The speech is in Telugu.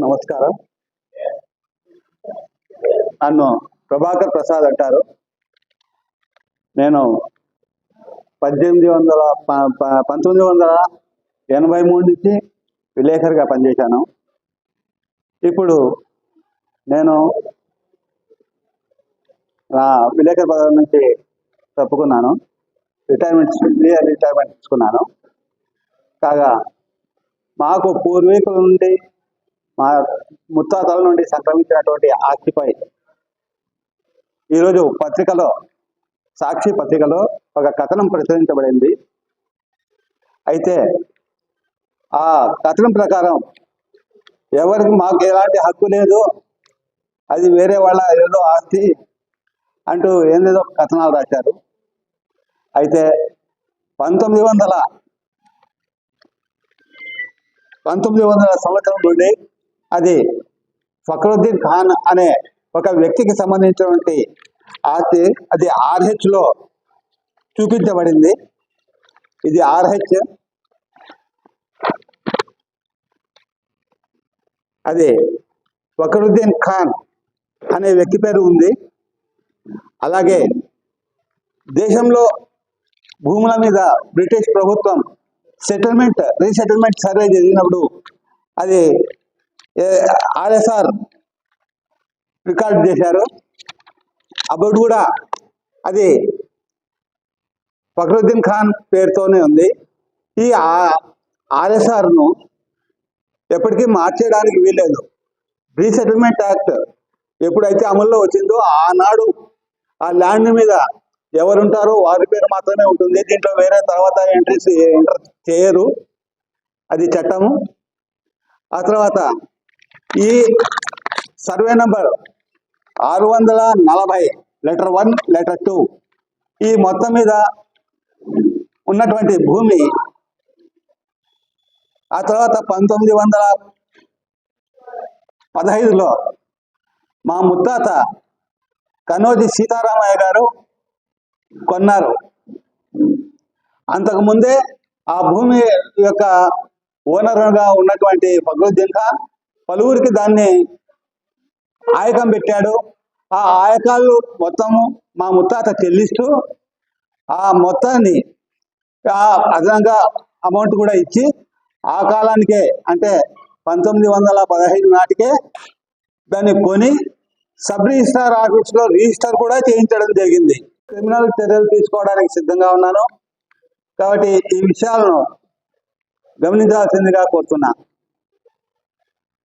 నమస్కారం. నన్ను ప్రభాకర్ ప్రసాద్ అంటారు. నేను 1983 నుంచి విలేకరుగా పనిచేశాను. ఇప్పుడు నేను నా విలేకరు పదవి నుంచి తప్పుకున్నాను. రిటైర్మెంట్ తీసుకున్నాను. కాగా మాకు పూర్వీకుల నుండి, మా ముత్తాతల నుండి సంక్రమించినటువంటి ఆస్తిపై ఈరోజు పత్రికలో, సాక్షి పత్రికలో ఒక కథనం ప్రచురించబడింది. అయితే ఆ కథనం ప్రకారం ఎవరికి మాకు ఎలాంటి హక్కు లేదు, అది వేరే వాళ్ళ ఏదో ఆస్తి అంటూ ఏదేదో కథనాలు రాశారు. అయితే 1900 సంవత్సరం నుండి అది ఫక్రుద్దీన్ ఖాన్ అనే ఒక వ్యక్తికి సంబంధించినటువంటి ఆస్తి. అది RH లో చూపించబడింది. ఇది RH, అది ఫక్రుద్దీన్ ఖాన్ అనే వ్యక్తి పేరు ఉంది. అలాగే దేశంలో భూముల మీద బ్రిటిష్ ప్రభుత్వం రీసెటిల్మెంట్ సర్వే జరిగినప్పుడు అది RSR రికార్డు చేశారు. అప్పుడు కూడా అది ఫక్రుద్దీన్ ఖాన్ పేరుతోనే ఉంది. ఈ RSRను ఎప్పటికీ మార్చేయడానికి వీల్లేదు. రీసెటిల్మెంట్ యాక్ట్ ఎప్పుడైతే అమల్లో వచ్చిందో ఆనాడు ఆ ల్యాండ్ మీద ఎవరుంటారో వారి పేరు మాత్రమే ఉంటుంది. దీంట్లో వేరే తర్వాత ఎంటర్ చేయరు. అది చట్టము. ఆ తర్వాత ఈ సర్వే నంబర్ 640 లెటర్ 1 లెటర్ 2 ఈ మొత్తం మీద ఉన్నటువంటి భూమి ఆ తర్వాత 1915లో మా ముత్తాత కనోజీ సీతారామయ్య గారు కొన్నారు. అంతకుముందే ఆ భూమి యొక్క ఓనర్గా ఉన్నటువంటి ఫక్రుద్దీన్ ఖాన్ పలువురికి దాన్ని ఆయకం పెట్టాడు. ఆ ఆయకాలు మొత్తము మా ముత్తాత చెల్లిస్తూ ఆ మొత్తాన్ని అదనంగా అమౌంట్ కూడా ఇచ్చి ఆ కాలానికే, అంటే 1915 నాటికే దాన్ని కొని సబ్ రిజిస్ట్రార్ ఆఫీస్లో రిజిస్టర్ కూడా చేయించడం జరిగింది. క్రిమినల్ చర్యలు తీసుకోవడానికి సిద్ధంగా ఉన్నాను. కాబట్టి ఈ విషయాలను గమనించాల్సిందిగా కోరుతున్నా.